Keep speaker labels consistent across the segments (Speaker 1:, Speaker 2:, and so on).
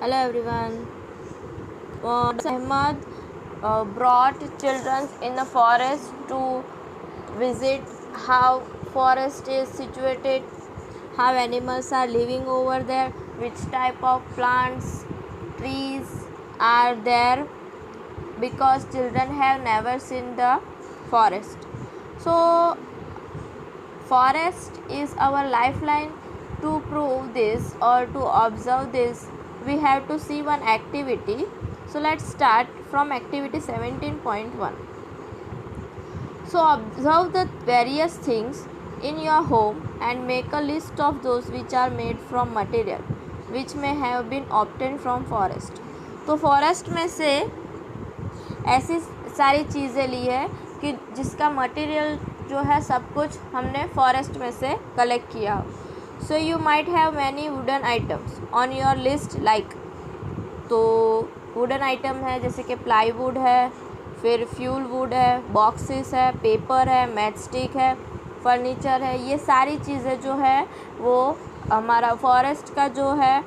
Speaker 1: Hello everyone. Ahmad brought children in the forest to visit how forest is situated, how animals are living over there, which type of plants, trees are there, because children have never seen the forest. So forest is our lifeline. To prove this or to observe this, we have to see one activity. So let's start from activity 17.1. So observe the various things in your home and make a list of those which are made from material which may have been obtained from forest. तो forest में से ऐसी सारी चीज़ें ली है कि जिसका material जो है सब कुछ हमने फॉरेस्ट में से कलेक्ट किया. So you might have many wooden items on your list like. तो वुडन आइटम है जैसे कि प्लाईवुड है, फिर फ्यूल वुड है, बॉक्सेस है, पेपर है, मैच स्टिक है, फर्नीचर है. ये सारी चीज़ें जो है वो हमारा फॉरेस्ट का जो है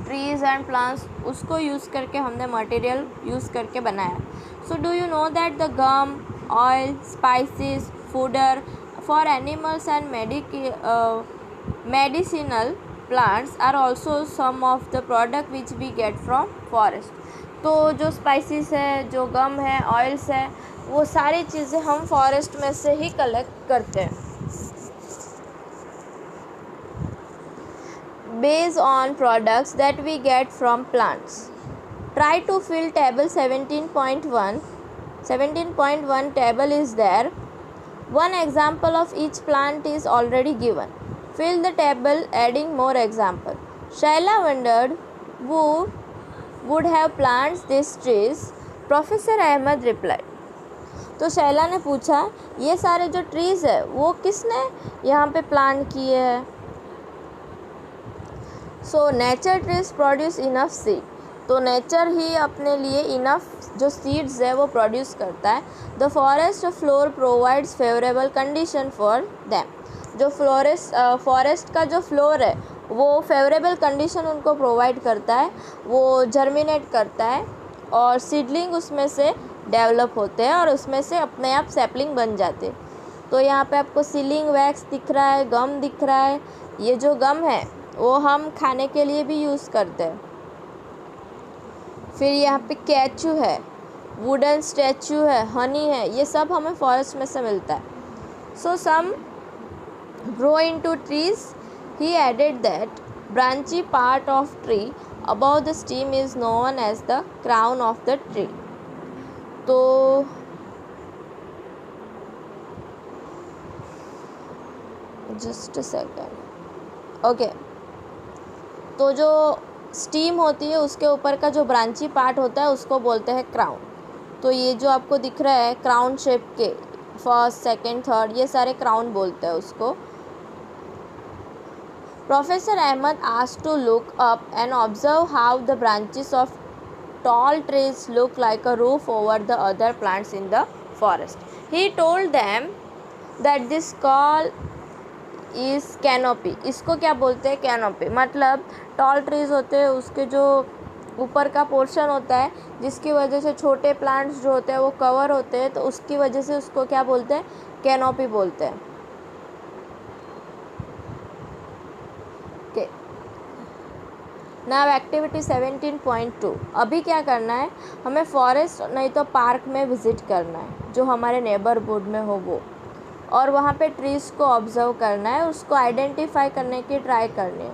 Speaker 1: ट्रीज़ एंड प्लांट्स उसको यूज़ करके हमने मटेरियल यूज़ करके बनाया. So do you know that the gum, oil, spices, fodder for animals and medicinal plants are also some of the product which we get from forest. तो जो spices है, जो गम है, ऑयल्स है, वो सारी चीज़ें हम फॉरेस्ट में से ही कलेक्ट करते हैं. Based on products that we get from plants. Try to fill table 17.1. 17.1 table is there. One example of each plant is already given. Fill the table adding more example. Shaila wondered who would have planted these trees. Professor Ahmed replied. तो शैला ने पूछा ये सारे जो trees है वो किसने यहाँ पे प्लांट किए हैं. So nature trees produce enough seed. तो नेचर ही अपने लिए इनफ जो सीड्स है वो प्रोड्यूस करता है. The forest floor provides favourable condition for them. जो फॉरेस्ट का जो फ्लोर है वो फेवरेबल कंडीशन उनको प्रोवाइड करता है, वो जर्मिनेट करता है और सीडलिंग उसमें से डेवलप होते हैं और उसमें से अपने आप सैपलिंग बन जाते. तो यहाँ पे आपको सीलिंग वैक्स दिख रहा है, गम दिख रहा है. ये जो गम है वो हम खाने के लिए भी यूज़ करते हैं. फिर यहाँ पे कैचू है, वुडन स्टैचू है, हनी है, ये सब हमें फॉरेस्ट में से मिलता है. So some grow into trees. He added that branchy part of tree about the stem is known as the crown of the tree. तो जस्ट अ सेकेंड. ओके, तो जो स्टीम होती है उसके ऊपर का जो ब्रांची पार्ट होता है उसको बोलते हैं क्राउन. तो ये जो आपको दिख रहा है क्राउन शेप के, फर्स्ट, सेकंड, थर्ड, ये सारे क्राउन बोलते हैं उसको. Professor Ahmad asked to look up and observe how the branches of tall trees look like a roof over the other plants in the forest. He told them that this call is canopy. इसको क्या बोलते हैं? Canopy. मतलब toll trees होते हैं उसके जो ऊपर का पोर्शन होता है जिसकी वजह से छोटे प्लांट्स जो होते हैं वो कवर होते हैं, तो उसकी वजह से उसको क्या बोलते हैं? कैनोपी बोलते हैं. Okay, now activity 17.2. अभी क्या करना है, हमें फॉरेस्ट नहीं तो पार्क में विज़िट करना है जो हमारे नेबरहुड में हो वो, और वहाँ पे ट्रीज़ को ऑब्ज़र्व करना है, उसको आइडेंटिफाई करने की ट्राई करनी है.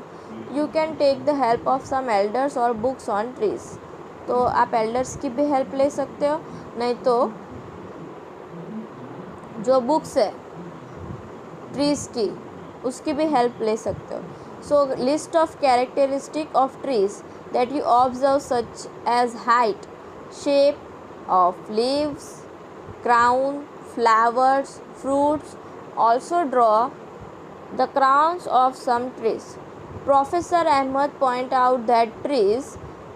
Speaker 1: You can take the help of some elders और बुक्स ऑन ट्रीज़. तो आप एल्डर्स की भी हेल्प ले सकते हो, नहीं तो जो बुक्स है ट्रीज़ की उसकी भी हेल्प ले सकते हो. So list of characteristic of trees that you observe such as height, shape of leaves, crown, flowers, fruits. Also draw the crowns of some trees. Professor Ahmed point out that trees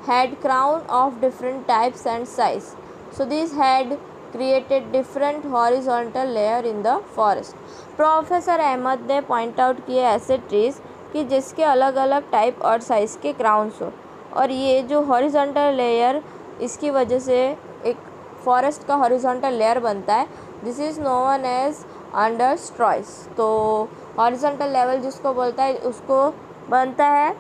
Speaker 1: had crown of different types and size. So these had created different horizontal layer in the forest. Professor Ahmed ने point out किए ऐसे trees कि जिसके अलग अलग type और size के crowns हो। और ये जो हॉरिजॉन्टल लेयर, इसकी वजह से एक फॉरेस्ट का हॉरिजॉन्टल लेयर बनता है। This is known as understoreys. तो हॉरिजॉन्टल लेवल जिसको बोलता है उसको बनता है,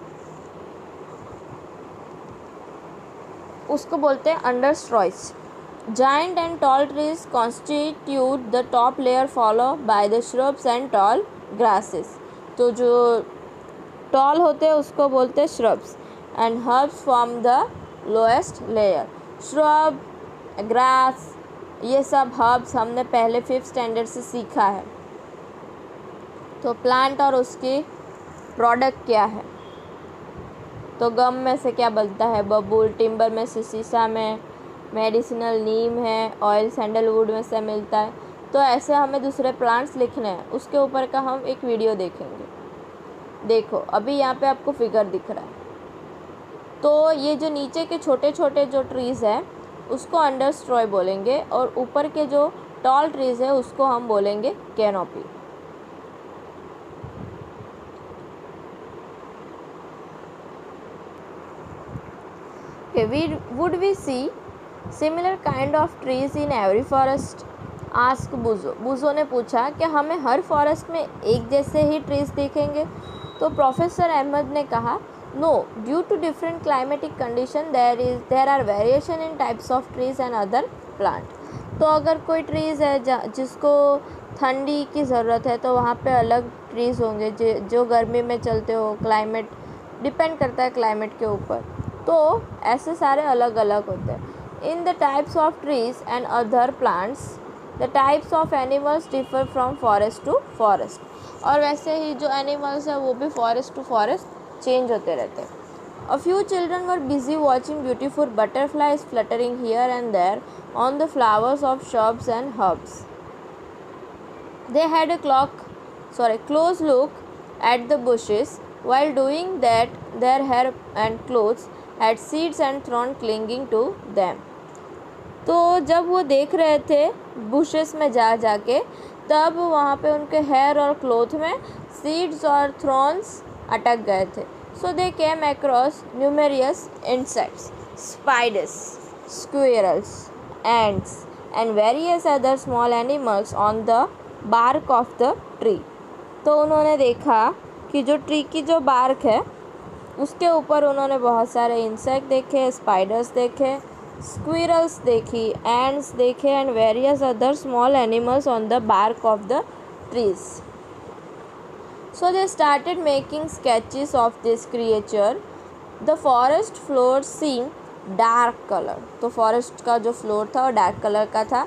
Speaker 1: उसको बोलते हैं under स्ट्रॉइस। Giant and tall trees constitute the top layer followed by the shrubs and tall grasses. तो जो tall होते हैं उसको बोलते हैं shrubs and herbs form the lowest layer. Shrub, grass, ये सब herbs हमने पहले 5th स्टैंडर्ड से सीखा है। तो प्लांट और उसकी प्रोडक्ट क्या है? तो गम में से क्या बनता है? बबूल। टिम्बर में से शीशा में, मेडिसिनल नीम है, ऑयल सैंडलवुड में से मिलता है। तो ऐसे हमें दूसरे प्लांट्स लिखने हैं, उसके ऊपर का हम एक वीडियो देखेंगे। देखो अभी यहाँ पे आपको फिगर दिख रहा है। तो ये जो नीचे के छोटे छोटे जो ट्रीज़ हैं उसको अंडर स्ट्रॉय बोलेंगे, और ऊपर के जो टॉल ट्रीज़ है उसको हम बोलेंगे canopy. Would we see similar kind of trees in every forest? Ask बुजो। बुजो ने पूछा कि हमें हर फॉरेस्ट में एक जैसे ही ट्रीज दिखेंगे? तो प्रोफेसर अहमद ने कहा, no, due to different climatic condition there are variation in types of trees and other plant. तो अगर कोई ट्रीज़ है जिसको ठंडी की ज़रूरत है तो वहाँ पे अलग ट्रीज़ होंगे, जो गर्मी में चलते हो। क्लाइमेट डिपेंड करता है क्लाइमेट के ऊपर, तो ऐसे सारे अलग अलग होते हैं। In the types of trees and other plants the types of animals differ from forest to forest. और वैसे ही जो एनिमल्स हैं वो भी फॉरेस्ट टू फॉरेस्ट चेंज होते रहते हैं। A few children were busy watching beautiful butterflies fluttering here and there on the flowers of shrubs and herbs. They had a close look at the bushes. While doing that, their hair and clothes had seeds and thorns clinging to them. तो जब वो देख रहे थे bushes में जाके, तब वहाँ पे उनके हेयर और क्लोथ में सीड्स और थ्रॉन्स अटक गए थे। So they came across numerous insects, spiders, squirrels, ants, and various other small animals on the bark of the tree. तो उन्होंने देखा कि जो ट्री की जो बार्क है उसके ऊपर उन्होंने बहुत सारे इंसेक्ट देखे, स्पाइडर्स देखे, स्क्विरल्स देखी, एंड्स देखे, and various other small animals on the bark of the trees. So they started making sketches of this creature. The forest floor seemed dark color. तो forest का जो floor था वो dark color का था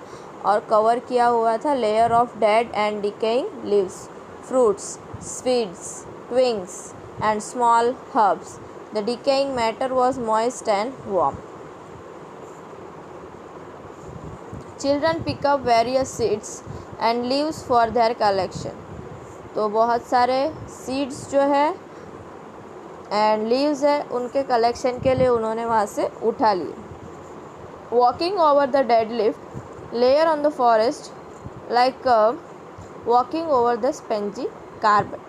Speaker 1: और cover किया हुआ था layer of dead and decaying leaves, fruits, seeds, twigs and small herbs. The decaying matter was moist and warm. Children pick up various seeds and leaves for their collection. तो बहुत सारे seeds जो है and leaves है उनके collection के लिए उन्होंने वहाँ से उठा लिए. Walking over the dead lift layer on the forest like walking over the spongy carpet.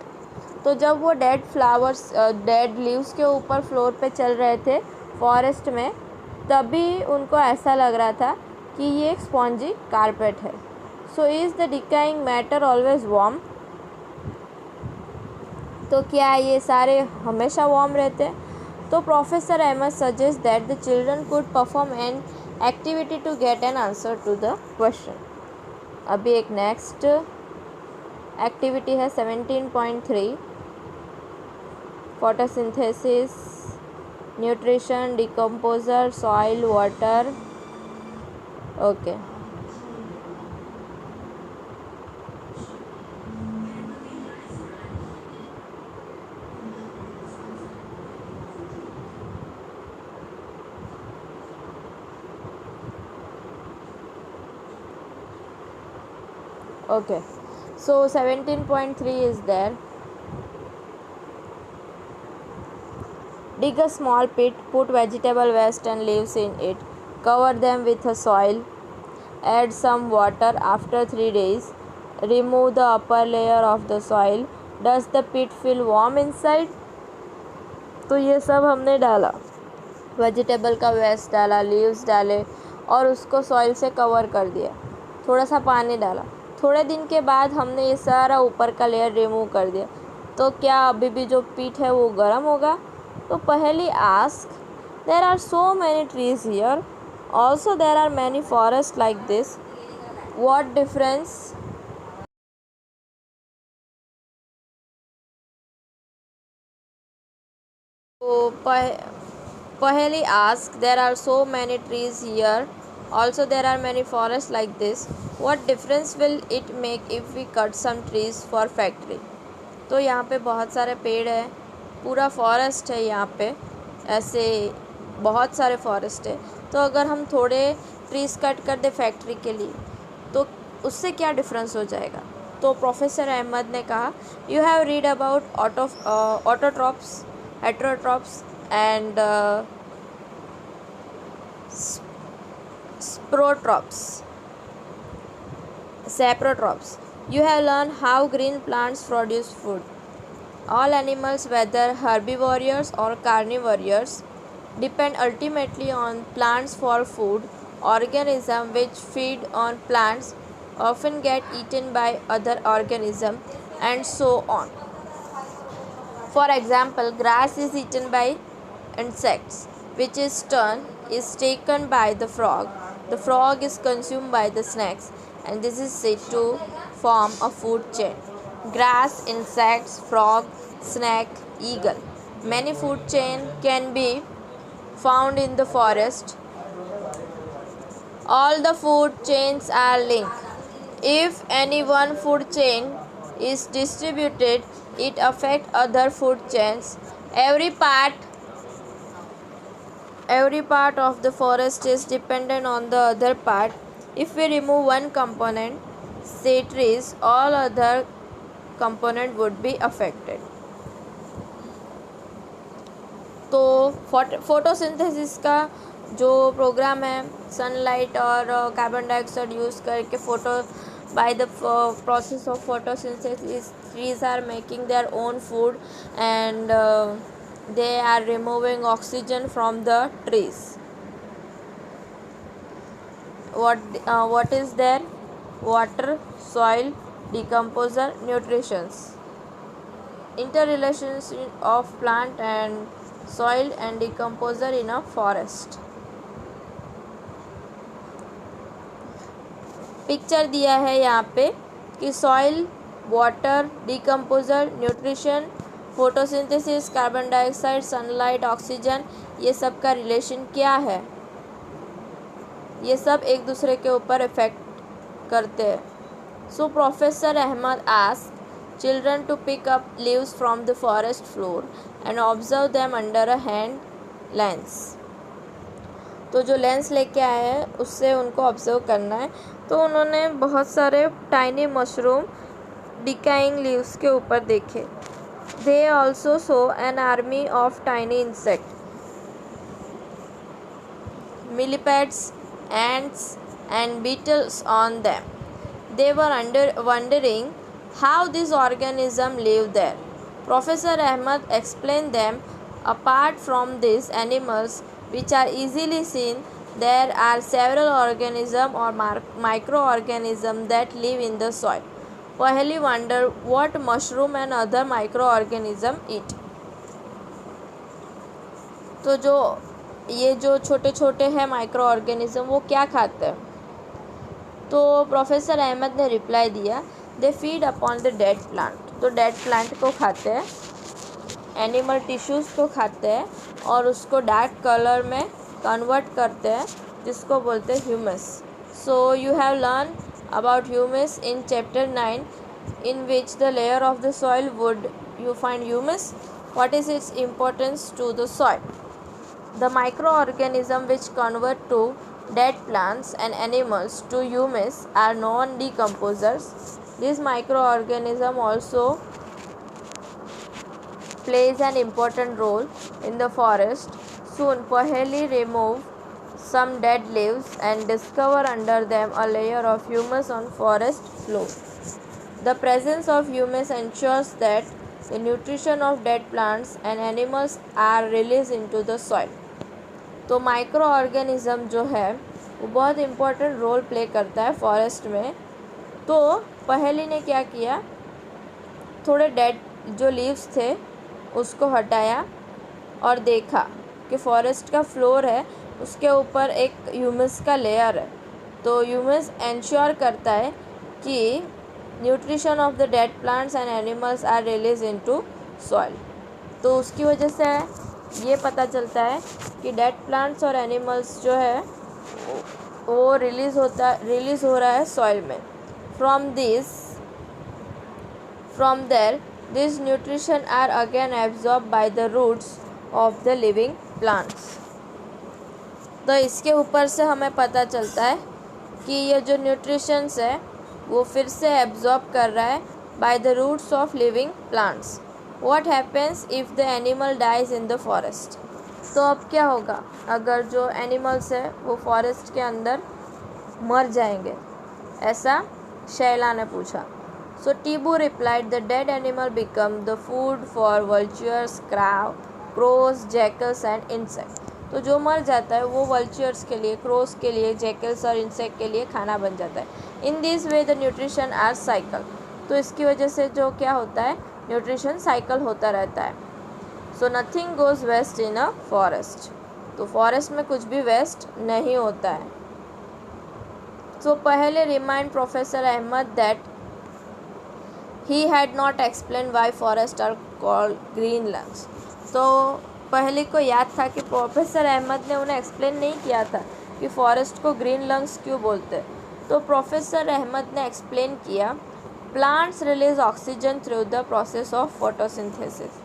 Speaker 1: तो जब वो डेड फ्लावर्स डेड लीव्स के ऊपर फ्लोर पे चल रहे थे फॉरेस्ट में, तभी उनको ऐसा लग रहा था कि ये एक स्पॉन्जी कारपेट है. So is the decaying matter always warm. तो क्या ये सारे हमेशा वार्म रहते हैं? तो professor Ahmed suggest that the children could perform an activity to get an answer to the question. अभी एक नेक्स्ट एक्टिविटी है 17.3 photosynthesis, nutrition, decomposer, soil, water. Okay Okay, so 17.3 is there. Dig a small pit, put vegetable waste and leaves in it, cover them with a soil, add some water. After 3 days, remove the upper layer of the soil, Does the pit feel warm inside? तो ये सब हमने डाला, vegetable का waste डाला, leaves डाले और उसको सॉइल से कवर कर दिया, थोड़ा सा पानी डाला। थोड़े दिन के बाद हमने ये सारा ऊपर का लेयर रिमूव कर दिया, तो क्या अभी भी जो पीठ है वो गर्म होगा? तो पहली ask, there are so many trees here, also there are many forest like this, what difference? तो पहली ask, there are so many trees here, also there are many forest like this, what difference will it make if we cut some trees for factory? तो यहाँ पे बहुत सारे पेड़ है, पूरा फॉरेस्ट है यहाँ पे, ऐसे बहुत सारे फॉरेस्ट है। तो अगर हम थोड़े ट्रीज़ कट कर दे फैक्ट्री के लिए तो उससे क्या डिफरेंस हो जाएगा? तो प्रोफेसर अहमद ने कहा, you have read about autotrophs, heterotrophs and saprotrops. You have learned how green plants produce food. All animals, whether herbivorous or carnivorous, depend ultimately on plants for food. Organisms which feed on plants often get eaten by other organisms, and so on. For example, grass is eaten by insects, which is taken by the frog. The frog is consumed by the snakes, and this is said to form a food chain. Grass, insects, frog, snake, eagle. Many food chain can be found in the forest. All the food chains are linked. If any one food chain is distributed, it affects other food chains. Every part of the forest is dependent on the other part. If we remove one component, say trees, all other component would be affected. तो photosynthesis का जो programme है, sunlight और carbon dioxide use करके by the process of photosynthesis, trees are making their own food, and they are removing oxygen from the trees. What is there? Water, soil, decomposer, nutritions. Interrelations of plant and soil and decomposer in a forest. Picture दिया है यहाँ पे कि soil, water, decomposer, nutrition, photosynthesis, carbon dioxide, sunlight, oxygen, ये सब का relation क्या है? ये सब एक दूसरे के ऊपर इफेक्ट करते हैं. So professor Ahmad asked children to pick up leaves from the forest floor and observe them under a hand lens. तो जो लेंस लेके आए हैं उससे उनको ऑब्जर्व करना है. तो उन्होंने बहुत सारे टाइनी मशरूम डिकाइंग लीव्स के ऊपर देखे. They also so an army of tiny insect, millipedes, ants and beetles on them. They were wondering how these organisms live there. Professor Ahmad explained them. Apart from these animals which are easily seen, there are several organisms or microorganisms that live in the soil. Paheli wonder what mushroom and other microorganisms eat. तो जो छोटे छोटे हैं micro organism वो क्या खाते हैं? तो प्रोफेसर अहमद ने रिप्लाई दिया, they feed upon the dead plant. तो डेड प्लांट को खाते हैं, एनिमल टिश्यूज़ को खाते हैं और उसको डार्क कलर में कन्वर्ट करते हैं जिसको बोलते हैं humus. So you have learn about humus in chapter 9 in which the layer of the soil would you find humus. What is its importance to the soil? The microorganisms which convert to dead plants and animals to humus are known decomposers. These microorganisms also plays an important role in the forest. Soon Paheli remove some dead leaves and discover under them a layer of humus on forest floor. The presence of humus ensures that the nutrition of dead plants and animals are released into the soil. तो micro organism जो है वो बहुत important role play करता है forest में. तो पहेली ने क्या किया, थोड़े डेड जो लीव्स थे उसको हटाया और देखा कि फॉरेस्ट का फ्लोर है उसके ऊपर एक ह्यूमस का लेयर है. तो ह्यूमस इंश्योर करता है कि nutrition of the dead plants and animals are release into soil. तो उसकी वजह से ये पता चलता है कि डेड प्लांट्स और एनिमल्स जो है वो रिलीज़ हो रहा है सॉइल में. From there this nutrition are again absorb by the roots of the living plants. तो इसके ऊपर से हमें पता चलता है कि ये जो न्यूट्रिशंस है वो फिर से एब्जॉर्ब कर रहा है by the roots of living plants. What happens if the animal dies in the forest. तो अब क्या होगा अगर जो एनिमल्स है वो फॉरेस्ट के अंदर मर जाएंगे, ऐसा शैला ने पूछा. So Tibu replied the dead animal become the food for vultures, crows, jackals and insect. तो जो मर जाता है वो वल्चर्स के लिए, क्रोस के लिए, जैकल्स और इंसेक्ट के लिए खाना बन जाता है. In this way the nutrition are cycle. तो इसकी वजह से जो क्या होता है, न्यूट्रिशन साइकिल होता रहता है. So nothing goes waste in a forest. तो फॉरेस्ट में कुछ भी वेस्ट नहीं होता है. सो पहले remind professor Ahmad that he had not explain why forest are called green lungs. तो पहले को याद था कि प्रोफेसर अहमद ने उन्हें एक्सप्लेन नहीं किया था कि फॉरेस्ट को ग्रीन लंग्स क्यों बोलते हैं. तो प्रोफेसर अहमद ने एक्सप्लेन किया, plants release oxygen through the process of photosynthesis.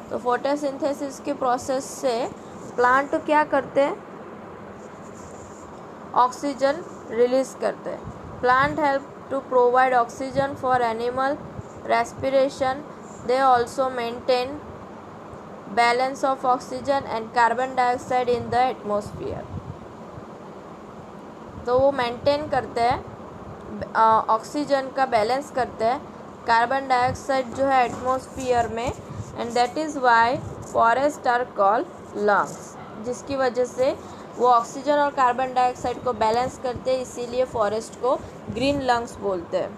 Speaker 1: तो फोटोसिंथेसिस के प्रोसेस से प्लांट क्या करते हैं, ऑक्सीजन रिलीज करते हैं. Plant help to provide oxygen for animal respiration. They also maintain balance of oxygen and carbon dioxide in the atmosphere. तो वो मेंटेन करते हैं ऑक्सीजन का बैलेंस करते हैं, कार्बन डाइऑक्साइड जो है एटमॉस्फेयर में, and that is why forest are called lungs. जिसकी वजह से वो ऑक्सीजन और कार्बन डाइऑक्साइड को बैलेंस करते हैं, इसीलिए फॉरेस्ट को ग्रीन लंग्स बोलते हैं.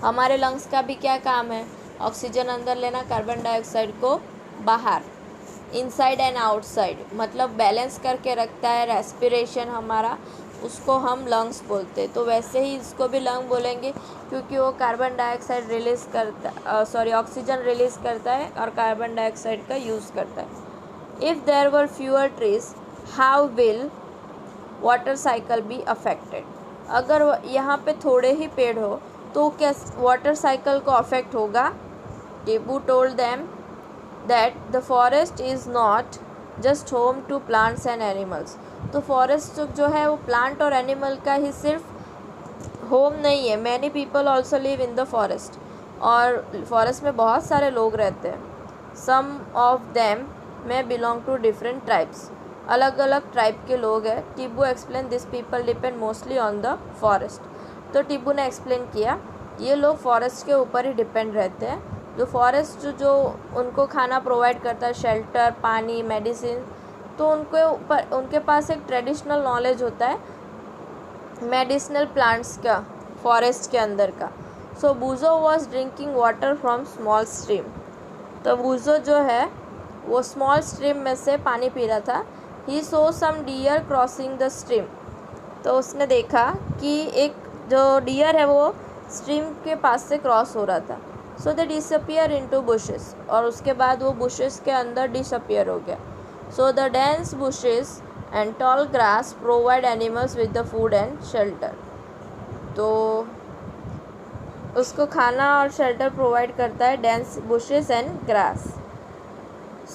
Speaker 1: हमारे लंग्स का भी क्या काम है, ऑक्सीजन अंदर लेना, कार्बन डाइऑक्साइड को बाहर, इनसाइड एंड आउटसाइड, मतलब बैलेंस करके रखता है रेस्पिरेशन हमारा, उसको हम लंग्स बोलते हैं. तो वैसे ही इसको भी लंग बोलेंगे क्योंकि वो कार्बन डाइऑक्साइड रिलीज़ करता ऑक्सीजन रिलीज़ करता है और कार्बन डाइऑक्साइड का यूज़ करता है. If there were fewer trees how will water cycle be affected. अगर यहाँ पे थोड़े ही पेड़ हो तो क्या वाटर साइकिल को अफेक्ट होगा. Tibu told them that the forest is not just home to plants and animals. तो फॉरेस्ट जो है वो प्लांट और एनिमल का ही सिर्फ होम नहीं है, many people also live in the forest. और फॉरेस्ट में बहुत सारे लोग रहते हैं. सम ऑफ देम में बिलोंग टू डिफरेंट ट्राइब्स. अलग अलग ट्राइब के लोग हैं. Tibu explain this people depend mostly on the forest. तो टीबू ने एक्सप्लेन किया ये लोग फॉरेस्ट के ऊपर ही डिपेंड रहते हैं. जो फॉरेस्ट जो उनको खाना प्रोवाइड करता है, शेल्टर, पानी, मेडिसिन, तो उनके पास एक ट्रेडिशनल नॉलेज होता है मेडिसिनल प्लांट्स का फॉरेस्ट के अंदर का. So Boojho was drinking water from small stream. तो बूजो जो है वो स्मॉल स्ट्रीम में से पानी पी रहा था. ही सो सम डियर क्रॉसिंग द स्ट्रीम. तो उसने देखा कि एक जो डियर है वो स्ट्रीम के पास से क्रॉस हो रहा था. सो दे डिसअपियर इनटू बुशेस. और उसके बाद वो बुशेस के अंदर डिसअपियर हो गया. So the dense bushes and tall grass provide animals with the food and shelter. तो उसको खाना और शेल्टर प्रोवाइड करता है dense bushes and grass.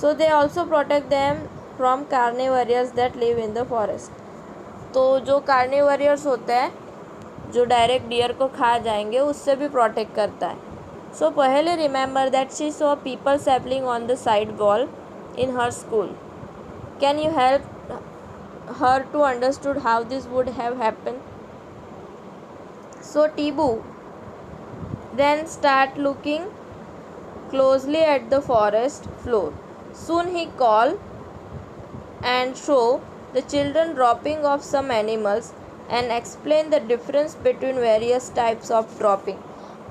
Speaker 1: So they also protect them from carnivorous that live in the forest. तो जो carnivorous होते हैं जो डायरेक्ट डियर को खा जाएंगे उससे भी प्रोटेक्ट करता है. So Paheli remember that she saw people sapling on the side wall in her school. Can you help her to understood how this would have happen. So Tibu Then start looking closely at the forest floor. Soon he called and show the children dropping of some animals and explain the difference between various types of dropping.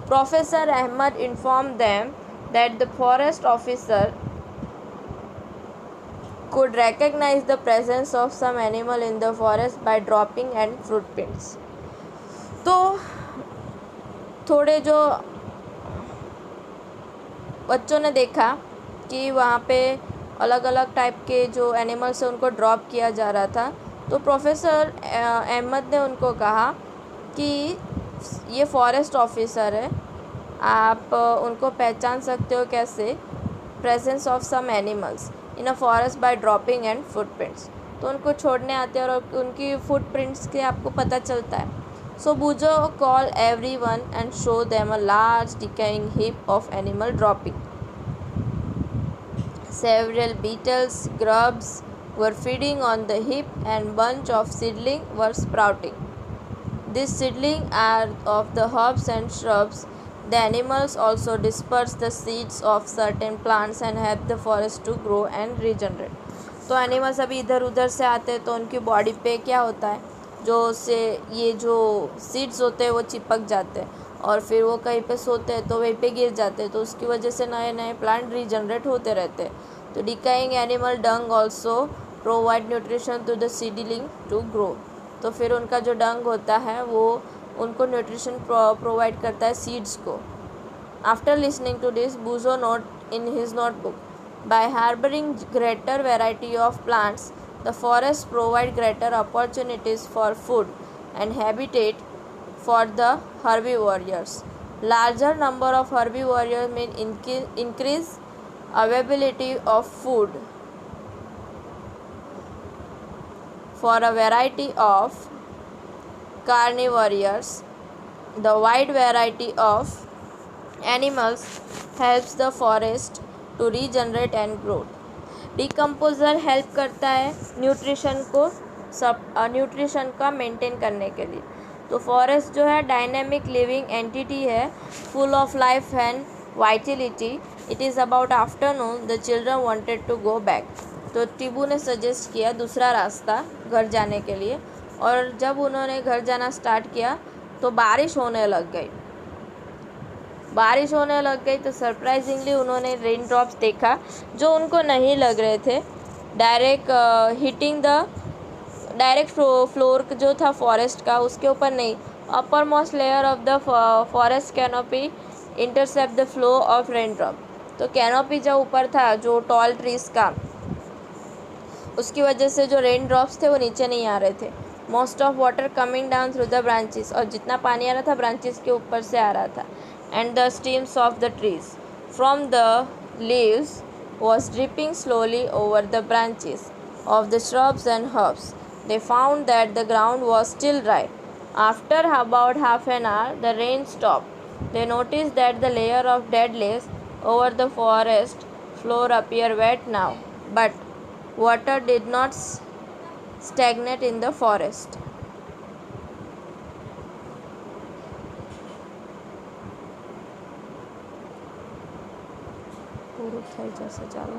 Speaker 1: Professor Ahmad informed them that the forest officer could recognize the presence of some animal in the forest by dropping and footprints. तो थोड़े जो बच्चों ने देखा कि वहाँ पे अलग अलग टाइप के जो एनिमल्स हैं उनको ड्रॉप किया जा रहा था, तो प्रोफेसर अहमद ने उनको कहा कि ये फॉरेस्ट ऑफिसर है, आप उनको पहचान सकते हो कैसे, presence of some animals in a forest by dropping and footprints. तो उनको छोड़ने आते हैं और उनकी फुटप्रिंट्स के आपको पता चलता है। So Boojho call everyone and show them a large decaying heap of animal dropping. Several beetles, grubs were feeding on the heap and bunch of seedlings were sprouting. These seedlings are of the herbs and shrubs. The animals also disperse the seeds of certain plants and help the forest to grow and regenerate. तो animals अभी इधर उधर से आते हैं तो उनकी body पे क्या होता है, जो से ये जो सीड्स होते हैं वो चिपक जाते हैं और फिर वो कहीं पे सोते हैं तो वहीं पे गिर जाते हैं, तो उसकी वजह से नए नए प्लांट रीजनरेट होते रहते हैं। तो decaying animal dung also provide nutrition to the seedling to grow. तो फिर उनका जो डंग होता है वो उनको न्यूट्रिशन प्रोवाइड करता है सीड्स को। After listening to this, Boojho note in his notebook, by harbouring greater variety of plants the forests provide greater opportunities for food and habitat for the herbivores. Larger number of herbivores mean increase availability of food for a variety of carnivores. The wide variety of animals helps the forest to regenerate and grow. Decomposer help करता है nutrition का maintain करने के लिए। तो forest जो है dynamic living entity है, full of life and vitality. It is about afternoon the children wanted to go back. तो टिबू ने सजेस्ट किया दूसरा रास्ता घर जाने के लिए, और जब उन्होंने घर जाना स्टार्ट किया तो बारिश होने लग गई। तो सरप्राइजिंगली उन्होंने रेन ड्रॉप्स देखा जो उनको नहीं लग रहे थे, डायरेक्ट फ्लोर जो था फॉरेस्ट का उसके ऊपर नहीं, upper most layer of the forest canopy intercept the flow of rain drop. तो कैनोपी जो ऊपर था जो टॉल ट्रीज का, उसकी वजह से जो रेन ड्रॉप्स थे वो नीचे नहीं आ रहे थे। Most of water coming down through the branches, और जितना पानी आ रहा था ब्रांचेस के ऊपर से आ रहा था। And the stems of the trees from the leaves was dripping slowly over the branches of the shrubs and herbs. They found that the ground was still dry. After about half an hour, the rain stopped. They noticed that the layer of dead leaves over the forest floor appeared wet now, but water did not stagnate in the forest. પૂરું થઈ જશે, ચાલો।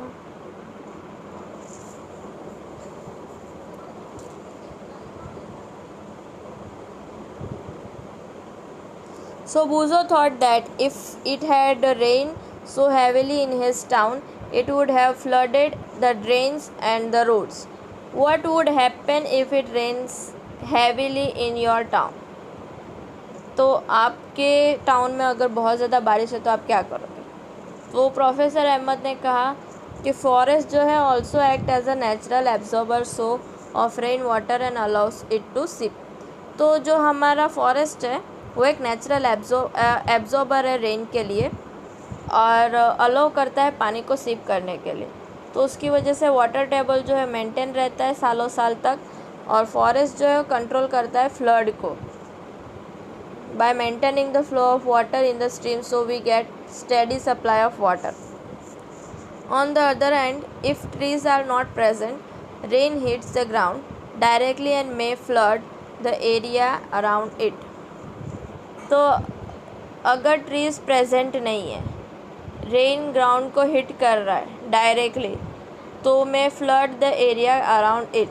Speaker 1: So Buzo thought that if it had rained so heavily in his town, it would have flooded the drains and the roads. What would happen if it rains heavily in your town? तो आपके town में अगर बहुत ज़्यादा बारिश है तो आप क्या करोगे? तो प्रोफेसर अहमद ने कहा कि फॉरेस्ट जो है also act as a natural absorber so of rain water and allows it to seep. तो जो हमारा फॉरेस्ट है वो एक नेचुरल एब्जॉर्बर है रेन के लिए, और अलाउ करता है पानी को सिप करने के लिए। तो उसकी वजह से वाटर टेबल जो है मेंटेन रहता है सालों साल तक, और फॉरेस्ट जो है कंट्रोल करता है फ्लड को। By maintaining the flow of water in the stream, so we get steady supply of water. On the other hand, if trees are not present, rain hits the ground directly and may flood the area around it. तो अगर trees present नहीं है, rain ground को hit कर रहा है directly, तो मैं flood the area around it,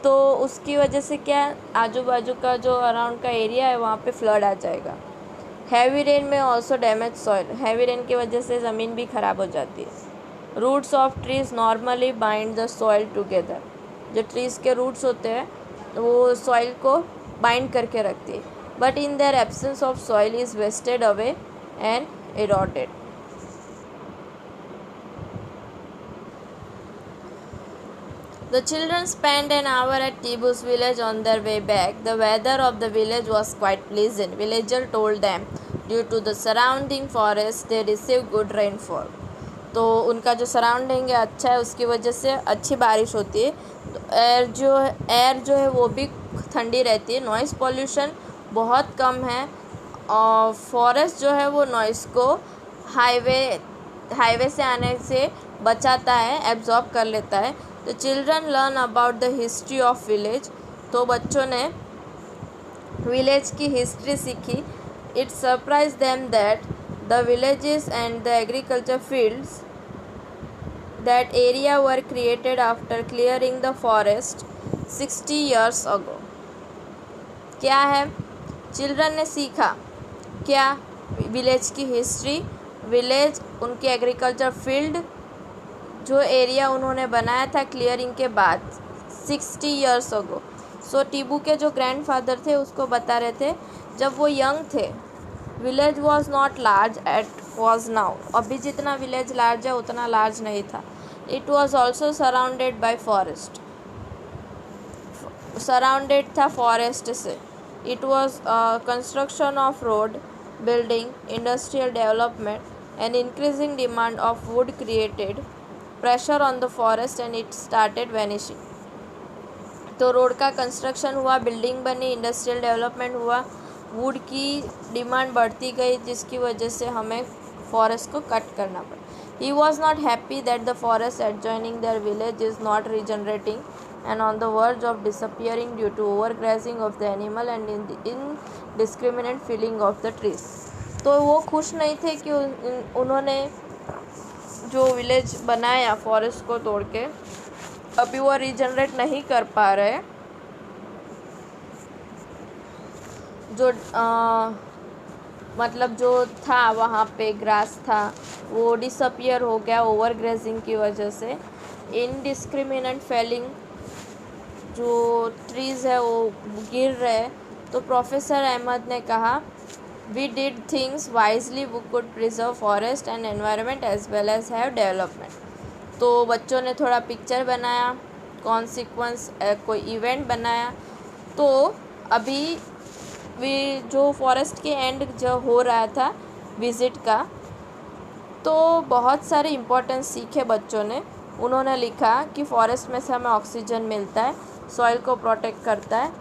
Speaker 1: तो उसकी वजह से क्या आजू बाजू का जो अराउंड का एरिया है वहाँ पे फ्लड आ जाएगा। हैवी रेन में also damage soil, heavy rain की वजह से ज़मीन भी ख़राब हो जाती है। Roots of trees normally bind the soil together, जो ट्रीज़ के रूट्स होते हैं वो सॉइल को बाइंड करके रखती है, but in their absence of soil is wasted away and eroded. The children spent an hour at Tibu's village on their way back. The weather of the village was quite pleasant. Villager told them, due to the surrounding forest, they receive good rainfall. तो उनका जो surrounding है अच्छा है, उसकी वजह से अच्छी बारिश होती है। तो एयर जो है वो भी ठंडी रहती है। नॉइज़ पॉल्यूशन बहुत कम है और फॉरेस्ट जो है वो नॉइज़ को हाईवे से आने से बचाता है, एब्जॉर्ब कर लेता है। The children learn about the history of village, तो बच्चों ने विलेज की हिस्ट्री सीखी। It surprise them that the villages and the agriculture fields that area were created after clearing the forest 60 years ago। क्या है, चिल्ड्रन ने सीखा क्या, विलेज की हिस्ट्री, विलेज उनके एग्रीकल्चर फील्ड जो एरिया उन्होंने बनाया था क्लियरिंग के बाद 60 years ago। सो टीबू के जो ग्रैंडफादर थे उसको बता रहे थे जब वो यंग थे, village was not large at was now, अभी जितना विलेज लार्ज है उतना लार्ज नहीं था। It was also surrounded by forest, surrounded था फॉरेस्ट से। It was construction of road, building, industrial development and increasing demand of wood created pressure on the forest and it started vanishing. तो road का construction हुआ, building बनी, industrial development हुआ, wood की demand बढ़ती गई, जिसकी वजह से हमें फॉरेस्ट को कट करना पड़ा। He was not happy that the forest adjoining their village is not regenerating and on the verge of disappearing due to overgrazing of the animal and indiscriminate felling of the trees। तो वो खुश नहीं थे कि उन्होंने जो village बनाया forest को तोड़ के, अभी वो रीजनरेट नहीं कर पा रहे। जो मतलब जो था वहाँ पे ग्रास था वो डिसअपियर हो गया ओवर ग्रेजिंग की वजह से। इनडिस्क्रिमिनेट फेलिंग, जो ट्रीज़ है वो गिर रहे। तो प्रोफेसर अहमद ने कहा, we did things wisely, we could preserve forest and environment as well as have development. तो बच्चों ने थोड़ा पिक्चर बनाया, कॉन्सिक्वेंस कोई इवेंट बनाया। तो अभी जो फॉरेस्ट के एंड जो हो रहा था विज़िट का, तो बहुत सारे इम्पोर्टेंस सीखे बच्चों ने। उन्होंने लिखा कि फॉरेस्ट में से हमें ऑक्सीजन मिलता है, सॉइल को प्रोटेक्ट करता है,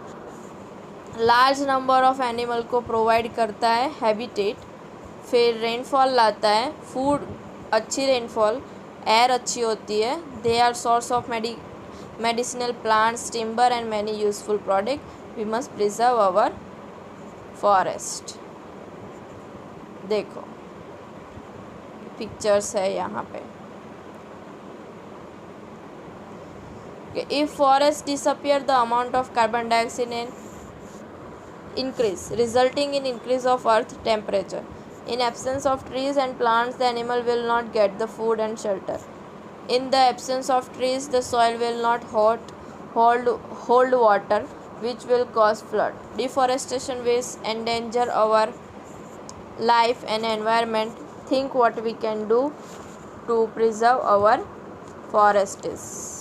Speaker 1: लार्ज नंबर ऑफ एनिमल को प्रोवाइड करता है हैबिटेट, फिर रेनफॉल लाता है, फूड अच्छी रेनफॉल, एयर अच्छी होती है, they are source of medicinal plants, timber and many useful product. We must preserve our forest. देखो पिक्चर्स है यहाँ पे। If forests disappear, the amount of carbon dioxide increase, resulting in increase of earth temperature. In absence of trees and plants, the animal will not get the food and shelter. In the absence of trees, the soil will not hold water, which will cause flood. Deforestation will endanger our life and environment. Think what we can do to preserve our forests.